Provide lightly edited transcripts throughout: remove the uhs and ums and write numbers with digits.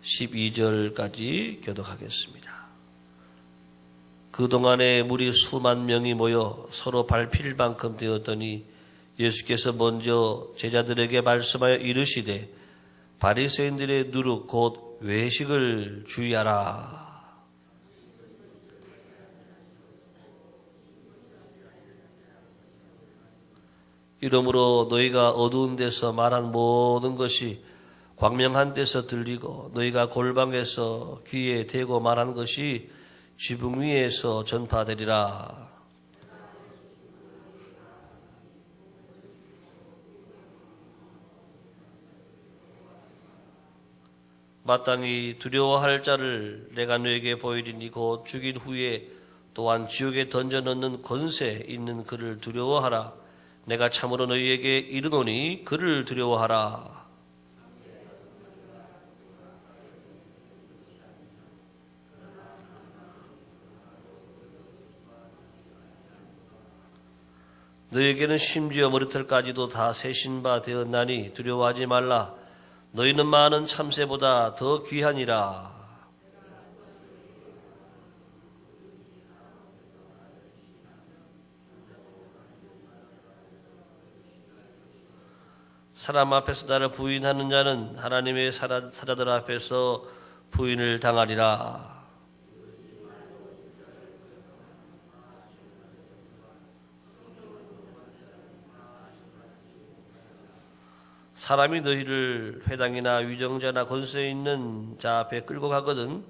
12절까지 교독하겠습니다. 그동안에 무리 수만 명이 모여 서로 밟힐 만큼 되었더니 예수께서 먼저 제자들에게 말씀하여 이르시되 바리새인들의 누룩 곧 외식을 주의하라. 이러므로 너희가 어두운 데서 말한 모든 것이 광명한 데서 들리고 너희가 골방에서 귀에 대고 말한 것이 지붕 위에서 전파되리라. 마땅히 두려워할 자를 내가 너에게 보이리니 곧 죽인 후에 또한 지옥에 던져 넣는 권세 있는 그를 두려워하라. 내가 참으로 너희에게 이르노니 그를 두려워하라. 너희에게는 심지어 머리털까지도 다 세신 바 되었나니 두려워하지 말라. 너희는 많은 참새보다 더 귀하니라. 사람 앞에서 나를 부인하는 자는 하나님의 사자들 앞에서 부인을 당하리라. 사람이 너희를 회당이나 위정자나 권세 있는 자 앞에 끌고 가거든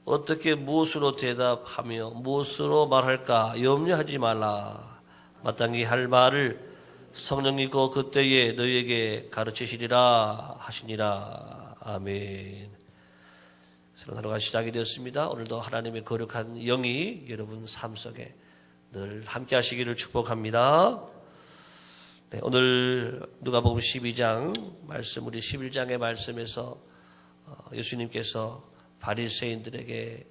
어떻게 무엇으로 대답하며 무엇으로 말할까 염려하지 말라. 마땅히 할 말을 성령이 곧 그때에 너희에게 가르치시리라 하시니라. 아멘. 새로운 하루가 시작이 되었습니다. 오늘도 하나님의 거룩한 영이 여러분 삶 속에 늘 함께 하시기를 축복합니다. 네, 오늘 누가복음 12장 말씀, 우리 11장의 말씀에서 예수님께서 바리새인들에게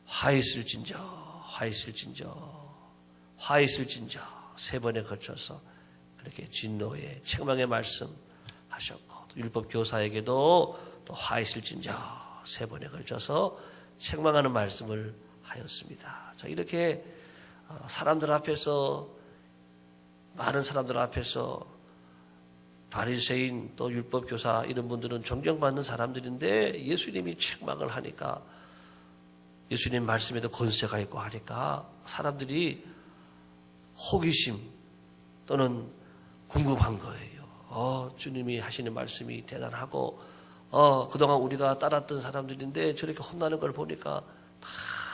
화 있을진저 세 번에 걸쳐서 그렇게 진노의 책망의 말씀하셨고 율법 교사에게도 또 화 있을진저 세 번에 걸쳐서 책망하는 말씀을 하였습니다. 자, 이렇게 사람들 앞에서 많은 사람들 앞에서 바리새인 또 율법 교사 이런 분들은 존경받는 사람들인데 예수님이 책망을 하니까 예수님 말씀에도 권세가 있고 하니까 사람들이 호기심 또는 궁금한 거예요. 주님이 하시는 말씀이 대단하고 그동안 우리가 따랐던 사람들인데 저렇게 혼나는 걸 보니까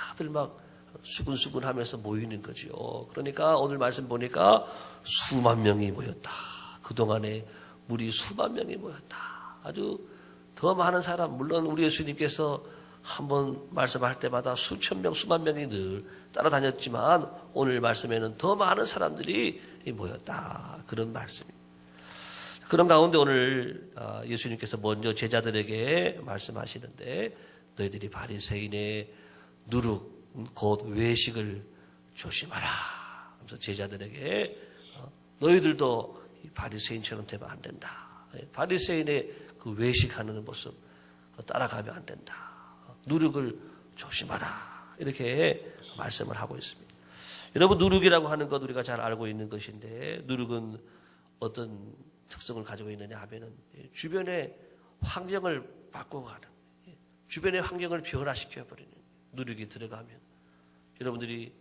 다들 막 수근수근 하면서 모이는 거죠. 그러니까 오늘 말씀 보니까 수만 명이 모였다. 그동안에 무리 수만 명이 모였다. 아주 더 많은 사람, 물론 우리 예수님께서 한번 말씀할 때마다 수천 명, 수만 명이 늘 따라다녔지만 오늘 말씀에는 더 많은 사람들이 모였다. 그런 말씀입니다. 그런 가운데 오늘 예수님께서 먼저 제자들에게 말씀하시는데 너희들이 바리새인의 누룩 곧 외식을 조심하라. 그래서 제자들에게 너희들도 바리새인처럼 되면 안 된다. 바리새인의 그 외식하는 모습 따라가면 안 된다. 누룩을 조심하라. 이렇게 말씀을 하고 있습니다. 여러분, 누룩이라고 하는 것 우리가 잘 알고 있는 것인데 누룩은 어떤 특성을 가지고 있느냐 하면은 주변의 환경을 바꿔가는, 주변의 환경을 변화시켜 버리는 누룩이 들어가면 여러분들이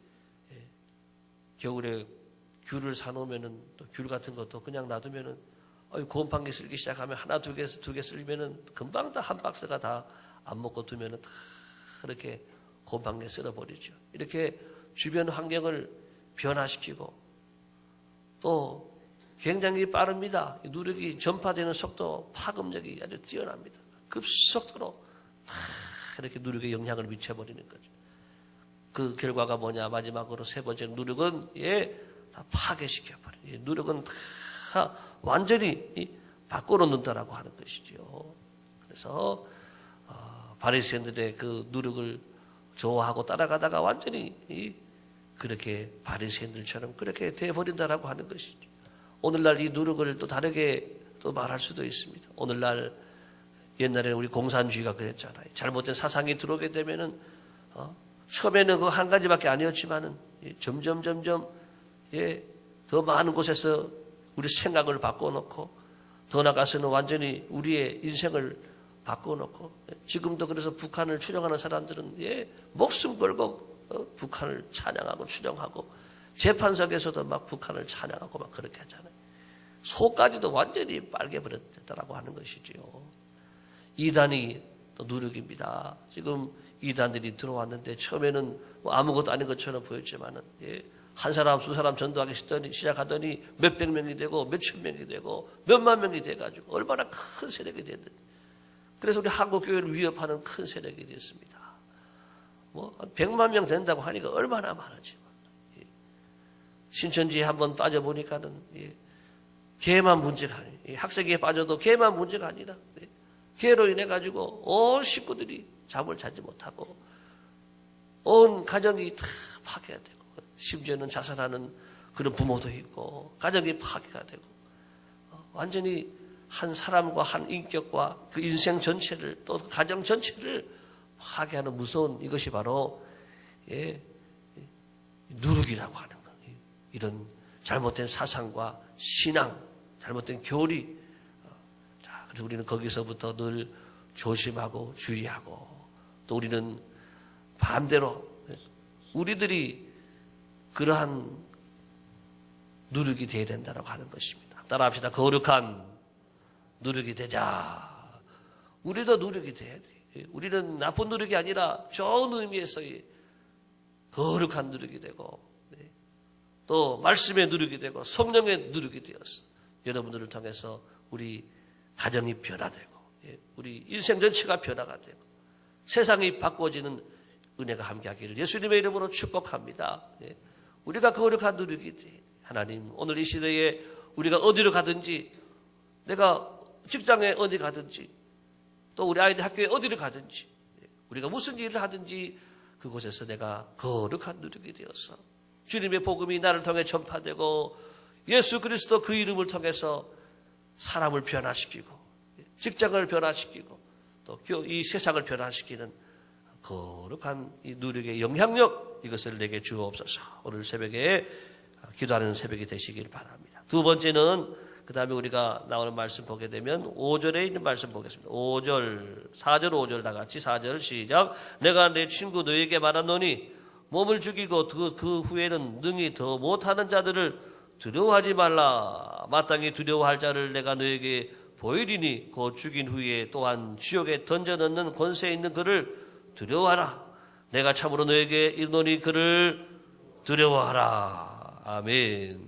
겨울에 귤을 사놓으면은 또 귤 같은 것도 그냥 놔두면은 곰팡이 쓸기 시작하면 하나 두 개 쓸면은 금방 다 한 박스가 다 안 먹고 두면은 다 그렇게 곰팡이 쓸어버리죠. 이렇게 주변 환경을 변화시키고 또 굉장히 빠릅니다. 누룩이 전파되는 속도, 파급력이 아주 뛰어납니다. 급속도로 다 이렇게 누룩에 영향을 미쳐버리는 거죠. 그 결과가 뭐냐? 마지막으로 세 번째 누룩은 다 파괴시켜버려요. 누룩은 다 완전히 바꿔놓는다라고 하는 것이죠. 그래서 바리새인들의 그 누룩을 좋아하고 따라가다가 완전히 그렇게 바리새인들처럼 그렇게 되어버린다라고 하는 것이죠. 오늘날 이 누룩을 또 다르게 또 말할 수도 있습니다. 오늘날 옛날에는 우리 공산주의가 그랬잖아요. 잘못된 사상이 들어오게 되면은 처음에는 그 한 가지밖에 아니었지만은 점점 더 많은 곳에서 우리 생각을 바꿔놓고 더 나가서는 완전히 우리의 인생을 바꿔놓고 지금도 그래서 북한을 추종하는 사람들은 목숨 걸고 북한을 찬양하고 추종하고 재판석에서도 막 북한을 찬양하고 막 그렇게 하잖아요. 속까지도 완전히 빨개버렸다라고 하는 것이지요. 이단이 또 누룩입니다. 지금 이단들이 들어왔는데 처음에는 뭐 아무것도 아닌 것처럼 보였지만은 한 사람 두 사람 전도하기 시작하더니 몇백 명이 되고 몇천 명이 되고 몇만 명이 돼가지고 얼마나 큰 세력이 됐는지. 그래서 우리 한국 교회를 위협하는 큰 세력이 됐습니다. 뭐 100만 명 된다고 하니까 얼마나 많아지만 신천지에 한번 빠져보니까는 개만 문제가 아니에요. 학생회에 빠져도 개만 문제가 아니라 개로 인해 가지고 온 식구들이 잠을 자지 못하고 온 가정이 다 파괴가 되고 심지어는 자살하는 그런 부모도 있고 가정이 파괴가 되고 완전히 한 사람과 한 인격과 그 인생 전체를 또 가정 전체를 파괴하는 무서운 이것이 바로 누룩이라고 하는 거예요. 이런 잘못된 사상과 신앙, 잘못된 교리. 자, 그래서 우리는 거기서부터 늘 조심하고 주의하고 또 우리는 반대로 우리들이 그러한 누룩이 되어야 된다고 하는 것입니다. 따라합시다. 거룩한 누룩이 되자. 우리도 누룩이 돼야 돼. 우리는 나쁜 누룩이 아니라 좋은 의미에서의 거룩한 누룩이 되고 또 말씀의 누룩이 되고 성령의 누룩이 되어서 여러분들을 통해서 우리 가정이 변화되고 우리 인생 전체가 변화가 되고 세상이 바꿔지는 은혜가 함께하기를 예수님의 이름으로 축복합니다. 우리가 거룩한 누룩이 돼. 하나님 오늘 이 시대에 우리가 어디로 가든지 내가 직장에 어디 가든지 또 우리 아이들 학교에 어디를 가든지 우리가 무슨 일을 하든지 그곳에서 내가 거룩한 누룩이 되어서 주님의 복음이 나를 통해 전파되고 예수 그리스도 그 이름을 통해서 사람을 변화시키고 직장을 변화시키고 또 이 세상을 변화시키는 거룩한 이 누룩의 영향력 이것을 내게 주옵소서. 오늘 새벽에 기도하는 새벽이 되시길 바랍니다. 두 번째는 그 다음에 우리가 나오는 말씀 보게 되면 5절에 있는 말씀 보겠습니다. 5절, 4절, 5절 다 같이 4절 시작. 내가 내 친구 너에게 말하노니 몸을 죽이고 그 후에는 능히 더 못하는 자들을 두려워하지 말라. 마땅히 두려워할 자를 내가 너에게 보이리니 곧 죽인 후에 또한 지옥에 던져넣는 권세 있는 그를 두려워하라. 내가 참으로 너에게 이르노니 그를 두려워하라. 아멘.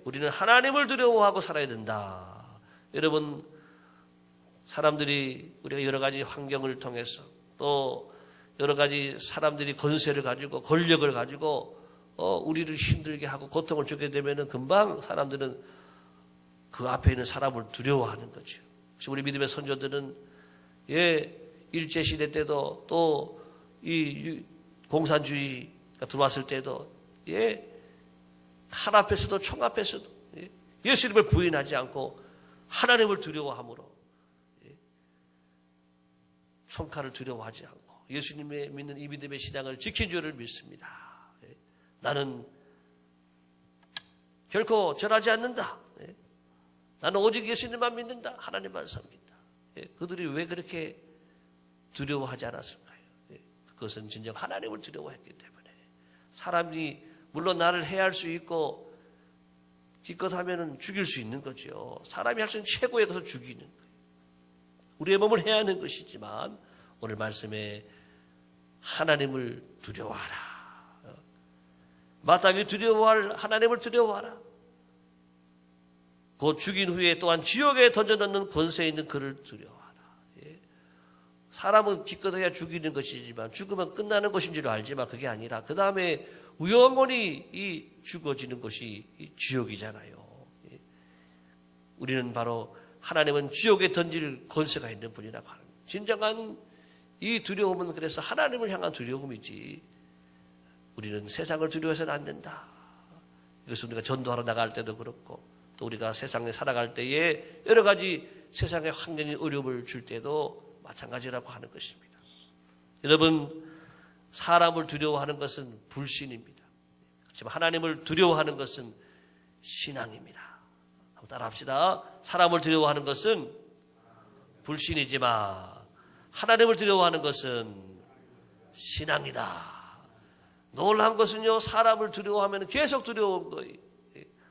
우리는 하나님을 두려워하고 살아야 된다. 여러분, 사람들이 우리가 여러 가지 환경을 통해서 또 여러 가지 사람들이 권세를 가지고 권력을 가지고 우리를 힘들게 하고 고통을 주게 되면은 금방 사람들은 그 앞에 있는 사람을 두려워하는 거죠. 그래서 우리 믿음의 선조들은 일제시대 때도 또 이 공산주의가 들어왔을 때도 칼 앞에서도 총 앞에서도 예수님을 부인하지 않고 하나님을 두려워함으로 총칼을 두려워하지 않고 예수님의 믿는 이 믿음의 신앙을 지킨 줄을 믿습니다. 나는 결코 절하지 않는다. 나는 오직 예수님만 믿는다. 하나님만 섬긴다. 그들이 왜 그렇게 두려워하지 않았을까요? 그것은 진정 하나님을 두려워했기 때문에 사람이 물론 나를 해할 수 있고 기껏 하면은 죽일 수 있는 거죠. 사람이 할 수 있는 최고의 것을 죽이는 거예요. 우리의 몸을 해야 하는 것이지만 오늘 말씀에 하나님을 두려워하라. 마땅히 두려워할 하나님을 두려워하라. 곧 죽인 후에 또한 지옥에 던져넣는 권세 있는 그를 두려워하라. 사람은 기껏해야 죽이는 것이지만 죽으면 끝나는 것인 줄 알지만 그게 아니라 그 다음에 영원히 죽어지는 것이 지옥이잖아요. 우리는 바로 하나님은 지옥에 던질 권세가 있는 분이라고 하는 거예요. 진정한 이 두려움은 그래서 하나님을 향한 두려움이지 우리는 세상을 두려워해서는 안 된다. 이것은 우리가 전도하러 나갈 때도 그렇고 또 우리가 세상에 살아갈 때에 여러 가지 세상의 환경이 어려움을 줄 때도 마찬가지라고 하는 것입니다. 여러분, 사람을 두려워하는 것은 불신입니다. 그렇지만 하나님을 두려워하는 것은 신앙입니다. 한번 따라합시다. 사람을 두려워하는 것은 불신이지만 하나님을 두려워하는 것은 신앙이다. 놀라운 것은요, 사람을 두려워하면 계속 두려운 거예요.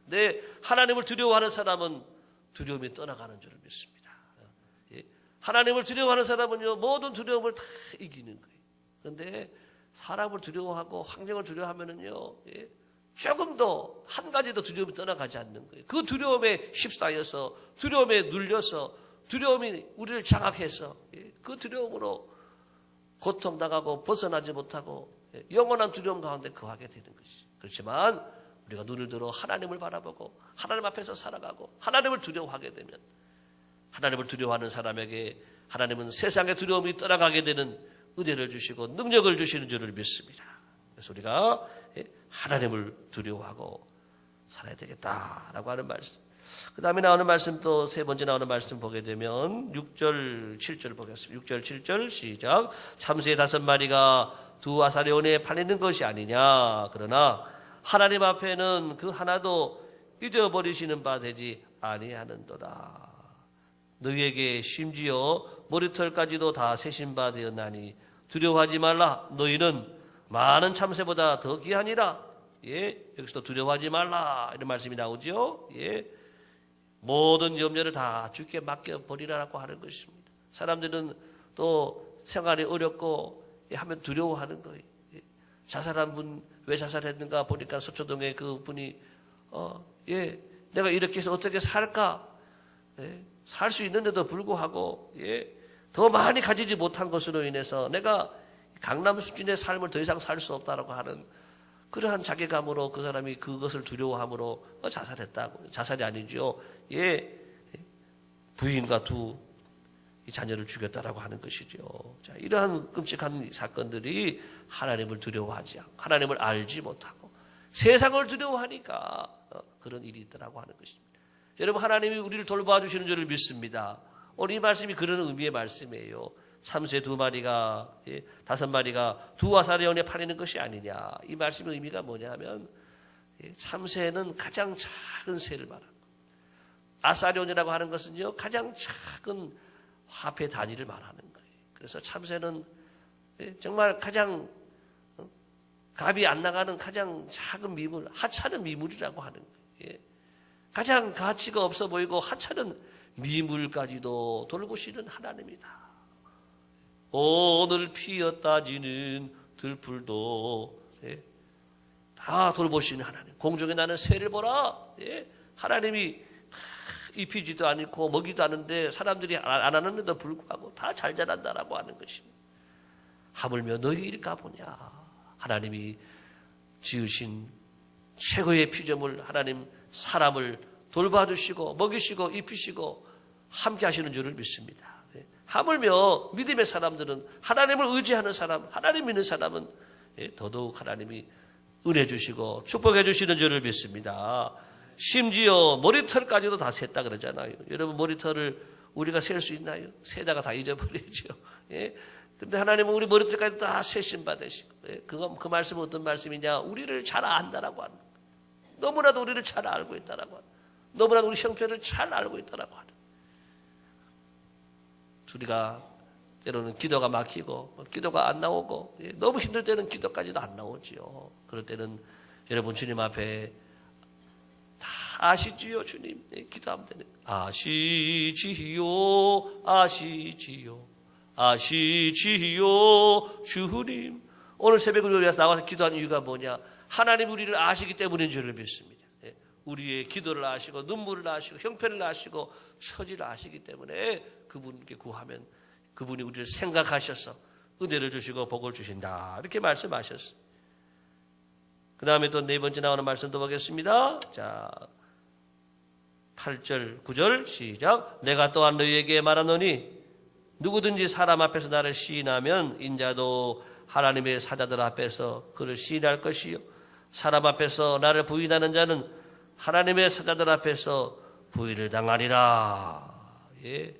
네, 하나님을 두려워하는 사람은 두려움이 떠나가는 줄을 믿습니다. 하나님을 두려워하는 사람은요, 모든 두려움을 다 이기는 거예요. 그런데 사람을 두려워하고 환경을 두려워하면은요, 조금 더 한 가지 더 두려움이 떠나가지 않는 거예요. 그 두려움에 휩싸여서, 두려움에 눌려서, 두려움이 우리를 장악해서 그 두려움으로 고통당하고 벗어나지 못하고 영원한 두려움 가운데 거하게 되는 것이죠. 그렇지만 우리가 눈을 들어 하나님을 바라보고 하나님 앞에서 살아가고 하나님을 두려워하게 되면, 하나님을 두려워하는 사람에게 하나님은 세상의 두려움이 떠나가게 되는 은혜를 주시고 능력을 주시는 줄을 믿습니다. 그래서 우리가 하나님을 두려워하고 살아야 되겠다라고 하는 말씀. 그 다음에 나오는 말씀, 또 세 번째 나오는 말씀 보게 되면 6절 7절 보겠습니다. 6절 7절 시작. 참새 5마리가 두 아사리온에 팔리는 것이 아니냐. 그러나 하나님 앞에는 그 하나도 잊어버리시는 바 되지 아니하는도다. 너희에게 심지어 머리털까지도 다 세신 바 되었나니 두려워하지 말라. 너희는 많은 참새보다 더 귀하니라. 여기서도 두려워하지 말라 이런 말씀이 나오죠. 모든 염려를 다 주께 맡겨버리라고 하는 것입니다. 사람들은 또 생활이 어렵고 하면 두려워하는 거예요. 자살한 분 왜 자살했는가 보니까 서초동에 그 분이 내가 이렇게 해서 어떻게 살까? 살 수 있는데도 불구하고 더 많이 가지지 못한 것으로 인해서 내가 강남 수준의 삶을 더 이상 살 수 없다라고 하는 그러한 자괴감으로 그 사람이 그것을 두려워함으로 자살했다고. 자살이 아니죠. 부인과 두 자녀를 죽였다라고 하는 것이죠. 자, 이러한 끔찍한 사건들이 하나님을 두려워하지 않고 하나님을 알지 못하고 세상을 두려워하니까 그런 일이 있더라고 하는 것입니다. 여러분, 하나님이 우리를 돌봐 주시는 줄을 믿습니다. 오늘 이 말씀이 그런 의미의 말씀이에요. 참새 2마리가 5마리가 두 아사리온에 팔리는 것이 아니냐. 이 말씀의 의미가 뭐냐 하면 참새는 가장 작은 새를 말합니다. 아사리온이라고 하는 것은요, 가장 작은 화폐 단위를 말하는 거예요. 그래서 참새는 정말 가장 값이 안 나가는 가장 작은 미물, 하찮은 미물이라고 하는 거예요. 가장 가치가 없어 보이고 하찮은 미물까지도 돌보시는 하나님이다. 오늘 피었다 지는 들풀도 다 돌보시는 하나님. 공중에 나는 새를 보라. 하나님이 입히지도 않고 먹이도 않는데 사람들이 안 하는데도 불구하고 다 잘 자란다라고 하는 것입니다. 하물며 너희일까 보냐. 하나님이 지으신 최고의 피조물 하나님 사람을 돌봐주시고 먹이시고 입히시고 함께 하시는 줄을 믿습니다. 하물며 믿음의 사람들은, 하나님을 의지하는 사람, 하나님 믿는 사람은 더더욱 하나님이 은혜 주시고 축복해 주시는 줄을 믿습니다. 심지어 머리털까지도 다 셌다 그러잖아요. 여러분, 머리털을 우리가 셀 수 있나요? 세다가 다 잊어버리죠. 근데 하나님은 우리 머리털까지 다 세신 받으시고, 그 말씀은 어떤 말씀이냐? 우리를 잘 안다라고 하는, 너무나도 우리를 잘 알고 있다라고 하는, 너무나도 우리 형편을 잘 알고 있다라고 하는. 우리가 때로는 기도가 막히고 기도가 안 나오고 너무 힘들 때는 기도까지도 안 나오지요. 그럴 때는 여러분 주님 앞에 다 아시지요, 주님. 기도하면 되는. 아시지요, 아시지요, 아시지요, 주님. 오늘 새벽을 위해서 나와서 기도하는 이유가 뭐냐? 하나님 우리를 아시기 때문인 줄을 믿습니다. 우리의 기도를 아시고 눈물을 아시고 형편을 아시고 처지를 아시기 때문에 그분께 구하면 그분이 우리를 생각하셔서 은혜를 주시고 복을 주신다. 이렇게 말씀하셨어요. 그 다음에 또 네 번째 나오는 말씀도 보겠습니다. 자, 8절, 9절 시작. 내가 또한 너희에게 말하노니 누구든지 사람 앞에서 나를 시인하면 인자도 하나님의 사자들 앞에서 그를 시인할 것이요. 사람 앞에서 나를 부인하는 자는 하나님의 사자들 앞에서 부인을 당하리라. 예.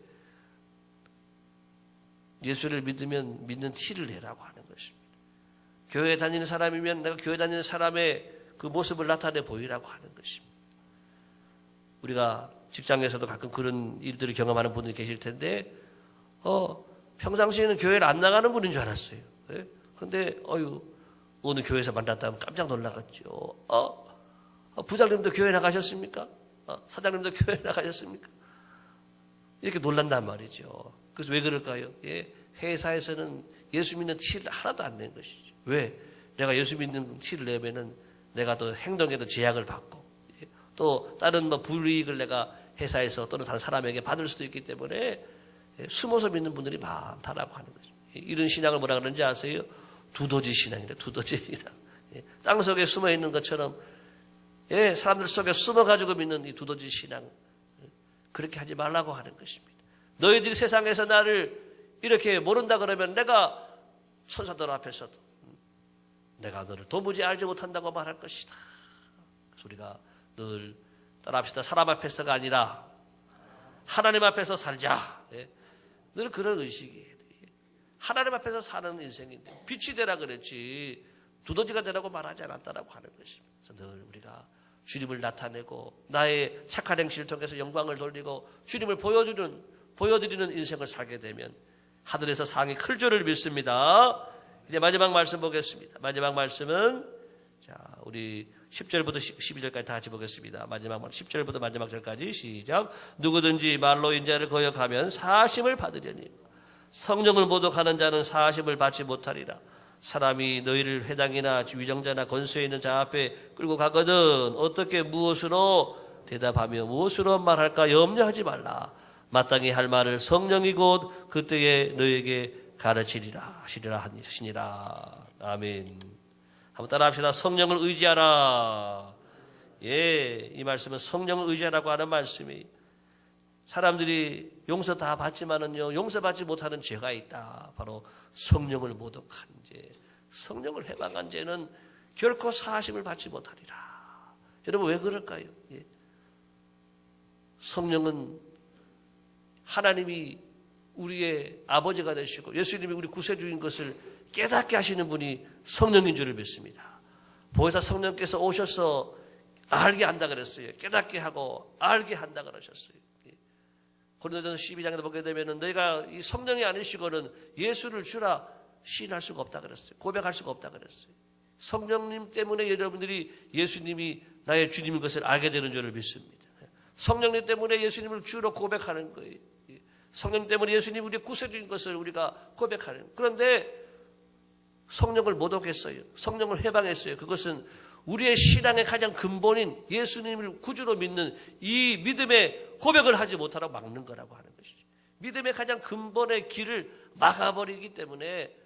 예수를 믿으면 믿는 티를 내라고 하는 것입니다. 교회 다니는 사람이면 내가 교회 다니는 사람의 그 모습을 나타내 보이라고 하는 것입니다. 우리가 직장에서도 가끔 그런 일들을 경험하는 분들이 계실 텐데, 평상시에는 교회를 안 나가는 분인 줄 알았어요. 예? 근데, 오늘 교회에서 만났다면 깜짝 놀라갔죠. 부장님도 교회 나가셨습니까? 사장님도 교회 나가셨습니까? 이렇게 놀란단 말이죠. 그래서 왜 그럴까요? 예? 회사에서는 예수 믿는 티를 하나도 안 낸 것이죠. 왜? 내가 예수 믿는 티를 내면은 내가 또 행동에도 제약을 받고, 예? 또 다른 불이익을 내가 회사에서 또는 다른 사람에게 받을 수도 있기 때문에 숨어서 믿는 분들이 많다라고 하는 거죠. 이런 신앙을 뭐라 그러는지 아세요? 두더지 신앙이래, 두더지 신앙. 땅 속에 숨어 있는 것처럼, 예, 사람들 속에 숨어가지고 믿는 이 두더지 신앙. 그렇게 하지 말라고 하는 것입니다. 너희들이 세상에서 나를 이렇게 모른다 그러면 내가 천사들 앞에서도 내가 너를 도무지 알지 못한다고 말할 것이다. 그래서 우리가 늘 따라합시다. 사람 앞에서가 아니라 하나님 앞에서 살자. 예. 늘 그런 의식이에요. 하나님 앞에서 사는 인생인데 빛이 되라 그랬지 두더지가 되라고 말하지 않았다라고 하는 것입니다. 그래서 늘 우리가 주님을 나타내고 나의 착한 행실을 통해서 영광을 돌리고 주님을 보여드리는 인생을 살게 되면 하늘에서 상이 클 줄을 믿습니다. 이제 마지막 말씀 보겠습니다. 마지막 말씀은 우리 10절부터 12절까지 다 같이 보겠습니다. 마지막 10절부터 마지막 절까지 시작. 누구든지 말로 인자를 거역하면 사심을 받으려니 성령을 모독하는 자는 사심을 받지 못하리라. 사람이 너희를 회당이나 위정자나 권세에 있는 자 앞에 끌고 가거든 어떻게 무엇으로 대답하며 무엇으로 말할까 염려하지 말라. 마땅히 할 말을 성령이 곧 그때에 너희에게 가르치리라 하시니라. 아멘. 한번 따라 합시다. 성령을 의지하라. 예, 이 말씀은 성령을 의지하라고 하는 말씀이 사람들이 용서 다 받지만은요, 용서받지 못하는 죄가 있다. 바로 성령을 모독한 죄. 성령을 해방한 죄는 결코 사하심을 받지 못하리라. 여러분, 왜 그럴까요? 예. 성령은 하나님이 우리의 아버지가 되시고 예수님이 우리 구세주인 것을 깨닫게 하시는 분이 성령인 줄을 믿습니다. 보혜사 성령께서 오셔서 알게 한다 그랬어요. 깨닫게 하고 알게 한다 그러셨어요. 고린도전서 12장에 보게 되면은 너희가 이 성령이 아니시고는 예수를 주라 시인할 수가 없다 그랬어요. 고백할 수가 없다 그랬어요. 성령님 때문에 여러분들이 예수님이 나의 주님인 것을 알게 되는 줄을 믿습니다. 성령님 때문에 예수님을 주로 고백하는 거예요. 성령 때문에 예수님이 우리의 구세주인 것을 우리가 고백하는 거예요. 그런데 성령을 모독했어요. 성령을 해방했어요. 그것은 우리의 신앙의 가장 근본인 예수님을 구주로 믿는 이 믿음의 고백을 하지 못하라고 막는 거라고 하는 것이죠. 믿음의 가장 근본의 길을 막아버리기 때문에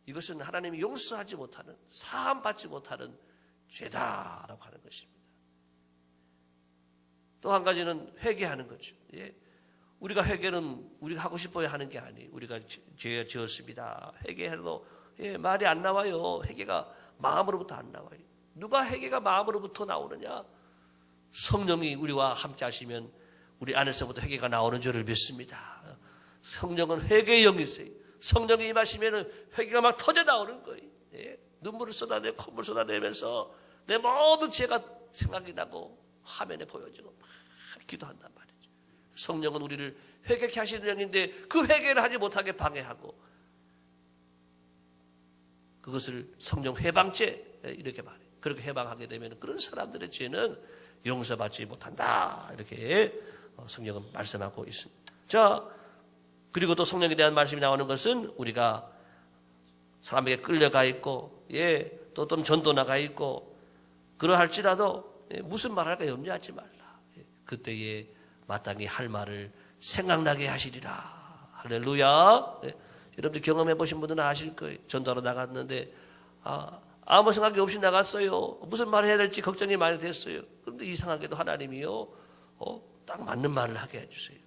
이것은 하나님이 용서하지 못하는, 사함받지 못하는 죄다라고 하는 것입니다. 또 한 가지는 회개하는 거죠. 예. 우리가 회개는 우리가 하고 싶어야 하는 게 아니에요. 우리가 죄 지었습니다. 회개해도 말이 안 나와요. 회개가 마음으로부터 안 나와요. 누가 회개가 마음으로부터 나오느냐? 성령이 우리와 함께 하시면 우리 안에서부터 회개가 나오는 줄을 믿습니다. 성령은 회개의 영이세요. 성령이 임하시면 회개가 막 터져 나오는 거예요. 예. 눈물을 쏟아내고 콧물을 쏟아내면서 내 모든 죄가 생각이 나고 화면에 보여지고 막 기도한단 말이죠. 성령은 우리를 회개케 하시는 영인데 그 회개를 하지 못하게 방해하고 그것을 성령 해방죄 이렇게 말해요. 그렇게 해방하게 되면 그런 사람들의 죄는 용서받지 못한다. 이렇게 성령은 말씀하고 있습니다. 자, 그리고 또 성령에 대한 말씀이 나오는 것은 우리가 사람에게 끌려가 있고, 또 또는 전도 나가 있고, 그러할지라도 무슨 말할까 염려하지 말라. 그때에 마땅히 할 말을 생각나게 하시리라. 할렐루야. 여러분들 경험해 보신 분들은 아실 거예요. 전도하러 나갔는데, 아무 생각이 없이 나갔어요. 무슨 말을 해야 될지 걱정이 많이 됐어요. 그런데 이상하게도 하나님이요, 딱 맞는 말을 하게 해주세요.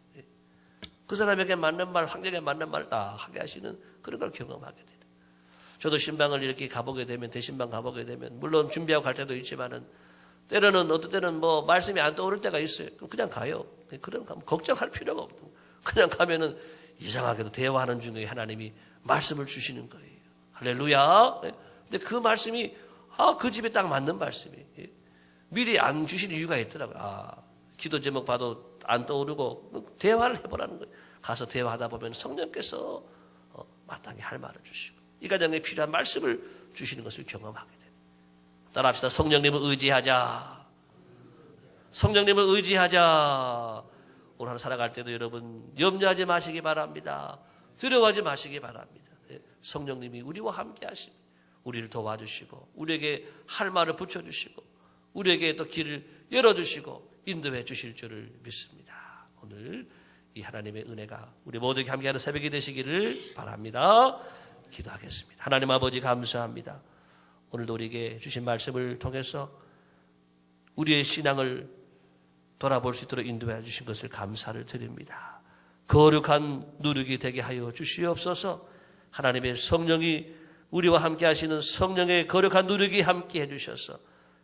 그 사람에게 맞는 말, 환경에 맞는 말을 다 하게 하시는 그런 걸 경험하게 돼요. 저도 신방을 이렇게 가보게 되면, 대신방 가보게 되면, 물론 준비하고 갈 때도 있지만은, 때로는, 어떤 때는 말씀이 안 떠오를 때가 있어요. 그럼 그냥 가요. 그런 거 걱정할 필요가 없고. 그냥 가면은 이상하게도 대화하는 중에 하나님이 말씀을 주시는 거예요. 할렐루야. 근데 그 말씀이 그 집에 딱 맞는 말씀이 미리 안 주신 이유가 있더라고요. 기도 제목 봐도 안 떠오르고 대화를 해보라는 거예요. 가서 대화하다 보면 성령께서 마땅히 할 말을 주시고 이 가정에 필요한 말씀을 주시는 것을 경험하게 됩니다. 따라합시다. 성령님을 의지하자. 성령님을 의지하자. 오늘 하루 살아갈 때도 여러분 염려하지 마시기 바랍니다. 두려워하지 마시기 바랍니다. 성령님이 우리와 함께 하시고 우리를 도와주시고 우리에게 할 말을 붙여주시고 우리에게 또 길을 열어주시고 인도해 주실 줄을 믿습니다. 오늘 이 하나님의 은혜가 우리 모두에게 함께하는 새벽이 되시기를 바랍니다. 기도하겠습니다. 하나님 아버지 감사합니다. 오늘도 우리에게 주신 말씀을 통해서 우리의 신앙을 돌아볼 수 있도록 인도해 주신 것을 감사를 드립니다. 거룩한 누룩이 되게 하여 주시옵소서. 하나님의 성령이 우리와 함께 하시는 성령의 거룩한 누룩이 함께 해주셔서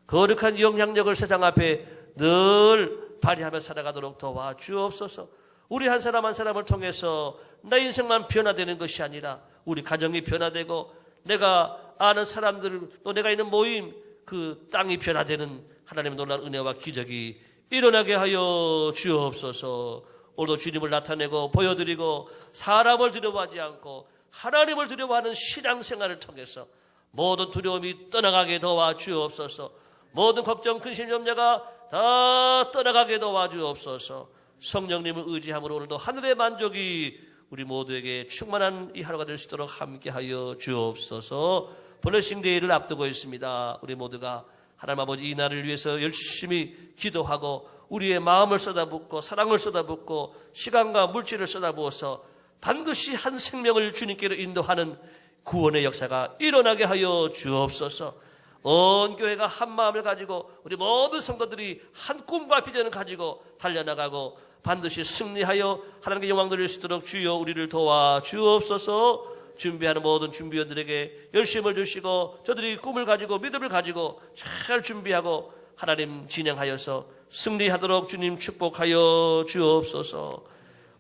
거룩한 영향력을 세상 앞에 늘 발휘하며 살아가도록 도와주옵소서. 우리 한 사람 한 사람을 통해서 내 인생만 변화되는 것이 아니라 우리 가정이 변화되고 내가 아는 사람들 또 내가 있는 모임 그 땅이 변화되는 하나님의 놀라운 은혜와 기적이 일어나게 하여 주옵소서. 오늘도 주님을 나타내고 보여드리고 사람을 두려워하지 않고 하나님을 두려워하는 신앙생활을 통해서 모든 두려움이 떠나가게 도와주옵소서. 모든 걱정, 근심, 염려가 다 떠나가게 도와주옵소서. 성령님을 의지함으로 오늘도 하늘의 만족이 우리 모두에게 충만한 이 하루가 될 수 있도록 함께하여 주옵소서. 블레싱 데이를 앞두고 있습니다. 우리 모두가 하나님 아버지 이 날을 위해서 열심히 기도하고 우리의 마음을 쏟아붓고 사랑을 쏟아붓고 시간과 물질을 쏟아부어서 반드시 한 생명을 주님께로 인도하는 구원의 역사가 일어나게 하여 주옵소서. 온 교회가 한 마음을 가지고 우리 모든 성도들이 한 꿈과 비전을 가지고 달려나가고 반드시 승리하여 하나님께 영광 돌릴 수 있도록 주여 우리를 도와 주옵소서. 준비하는 모든 준비원들에게 열심을 주시고 저들이 꿈을 가지고 믿음을 가지고 잘 준비하고 하나님 진행하여서 승리하도록 주님 축복하여 주옵소서.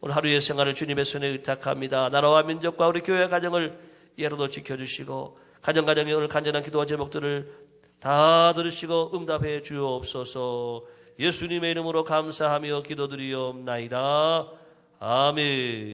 오늘 하루의 생활을 주님의 손에 의탁합니다. 나라와 민족과 우리 교회 가정을 이 하루도 지켜주시고 가정가정의 오늘 간절한 기도와 제목들을 다 들으시고 응답해 주옵소서. 예수님의 이름으로 감사하며 기도드리옵나이다. 아멘.